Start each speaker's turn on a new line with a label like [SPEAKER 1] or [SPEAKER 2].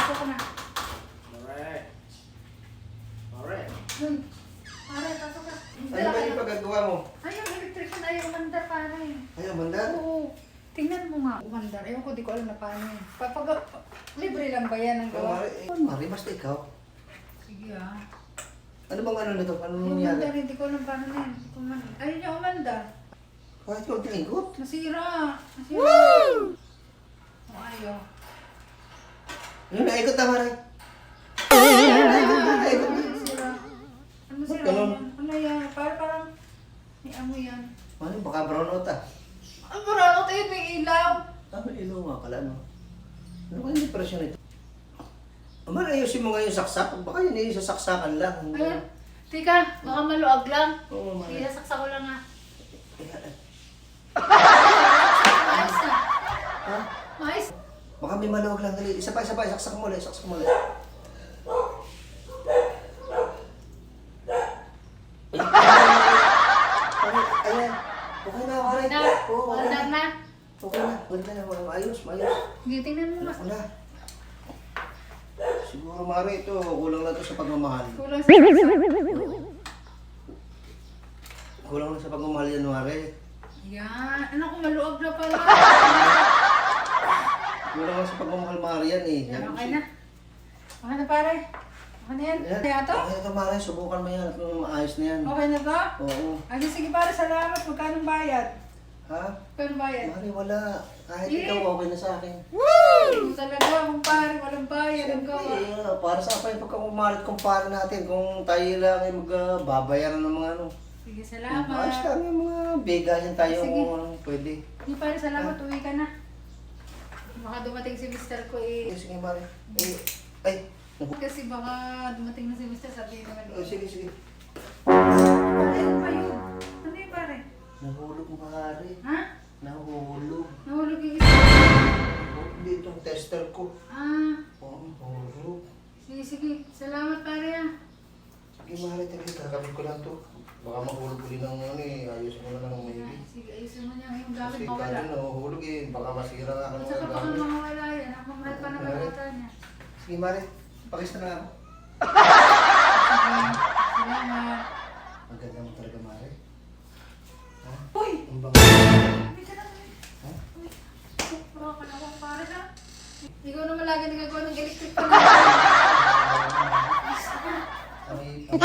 [SPEAKER 1] pasok ka na.
[SPEAKER 2] Alright. Alright.
[SPEAKER 1] Pare, pasok ka.
[SPEAKER 3] Ano ba yung pagagawa mo?
[SPEAKER 1] Ay, yung electrician ay umandar, pare.
[SPEAKER 3] Ay, mandar?
[SPEAKER 1] Oo. Tingnan mo nga. Umandar. Ewan ko, di ko alam na paano yun. Libre lang ba yan ang gawa?
[SPEAKER 3] Mari, basta ikaw.
[SPEAKER 1] Sige ah.
[SPEAKER 3] Ano bang ano nito? Ano
[SPEAKER 1] Yung
[SPEAKER 3] nangyari?
[SPEAKER 1] umandar, hindi ko alam paano na yun. Ayun yung umandar.
[SPEAKER 3] Kahit ko tingot.
[SPEAKER 1] Nasira. Woo! O ayaw.
[SPEAKER 3] Ano, naikot na, Mari. Naikot na.
[SPEAKER 1] Nasira. Ano sira
[SPEAKER 3] ganun?
[SPEAKER 1] yan? Ano yan? Parang may amoy yan.
[SPEAKER 3] Ano, baka brown out ah.
[SPEAKER 1] Ang burano tayo, may ilaw.
[SPEAKER 3] Ano, ilaw nga pala, no? Ano ba yung depression ito? Mari, ayusin mo nga yung saksak. Baka yun yung sasaksakan lang.
[SPEAKER 1] Ayun. Tika, baka maluag lang.
[SPEAKER 3] Oo, Mari.
[SPEAKER 1] Sige, sasaksak ko lang ha.
[SPEAKER 3] Eh,
[SPEAKER 1] Mais na.
[SPEAKER 3] Ha?
[SPEAKER 1] Mais.
[SPEAKER 3] Baka may maluwag lang. Dali. Isa pa. Saksak mo ulit. Saksak mo ulit. Ayan. Okay na, Mari.
[SPEAKER 1] Na,
[SPEAKER 3] Oo, okay
[SPEAKER 1] wala
[SPEAKER 3] na.
[SPEAKER 1] na.
[SPEAKER 3] Okay na. Ganda na. Ayos.
[SPEAKER 1] Sige, tingnan mo nga.
[SPEAKER 3] Wala. Siguro, Mari, ito. Kulang na ito sa pagmamahal.
[SPEAKER 1] Kulang sa
[SPEAKER 3] Kulang na sa pagmamahal yan, Mari.
[SPEAKER 1] yan. Ano kung maluag na pala?
[SPEAKER 3] Kulang na sa pagmamahal, Mari yan eh.
[SPEAKER 1] Yan, okay na. Okay na pare. Okay na yan.
[SPEAKER 3] Yan.
[SPEAKER 1] Kaya to?
[SPEAKER 3] Okay na ito, Mari. Subukan mo yan at maayos na yan.
[SPEAKER 1] Okay na to?
[SPEAKER 3] Oo.
[SPEAKER 1] Ay, sige pare, salamat. Magkano bayad?
[SPEAKER 3] Ha?
[SPEAKER 1] Magkano bayad?
[SPEAKER 3] Mari, wala. Kahit
[SPEAKER 1] Eh.
[SPEAKER 3] ikaw, okay na sa akin.
[SPEAKER 1] Ito talaga, kung pare, walang bayad ang gawa.
[SPEAKER 3] Eh, para sa pa yung pagkakumalit kumpare natin kung tayo lang ay magbabayaran ng mga ano.
[SPEAKER 1] Sige,
[SPEAKER 3] Ayos
[SPEAKER 1] salamat.
[SPEAKER 3] lang yung mga bigayan tayo
[SPEAKER 1] Sige.
[SPEAKER 3] kung ano pwede.
[SPEAKER 1] Hindi pare, salamat. Uwi ka na. Baka dumating si Mr. ko eh.
[SPEAKER 3] Sige, Mari. Eh, ay.
[SPEAKER 1] Kasi baka dumating na si Mr. sabihin naman.
[SPEAKER 3] Oh, sige.
[SPEAKER 1] Ano pa yun? Ano yun pare?
[SPEAKER 3] Nahulog, Mari.
[SPEAKER 1] Ha?
[SPEAKER 3] Nahulog.
[SPEAKER 1] Nahulog yung isa.
[SPEAKER 3] Hindi itong tester ko.
[SPEAKER 1] Ah,
[SPEAKER 3] Oo, nahulog.
[SPEAKER 1] sige. Salamat pare ah.
[SPEAKER 3] Sige, Mari. Kakabit ko lang to. Baka mahulog ulit ng ano eh. Ayusin ko na lang ng maigi.
[SPEAKER 1] Sige, ayusin mo niya yung gamit
[SPEAKER 3] Kasi
[SPEAKER 1] mo wala.
[SPEAKER 3] kaya nahuhulog eh. Baka masira nga
[SPEAKER 1] Kung
[SPEAKER 3] ng
[SPEAKER 1] saan
[SPEAKER 3] mga
[SPEAKER 1] pa kang
[SPEAKER 3] gamit.
[SPEAKER 1] mga wala yan, ang mahal pa naman
[SPEAKER 3] Mari.
[SPEAKER 1] ata niya.
[SPEAKER 3] Sige, Mari. Pakista na ako.
[SPEAKER 1] Sige, salamat.
[SPEAKER 3] Ang ganda mo talaga, Mari. Ha?
[SPEAKER 1] Uy!
[SPEAKER 3] Ang bang...
[SPEAKER 1] Uy, ka na.
[SPEAKER 3] Ha?
[SPEAKER 1] Uy, baka ka na akong pare na. Ikaw naman lagi nagagawa ng electric pa na.
[SPEAKER 3] Ang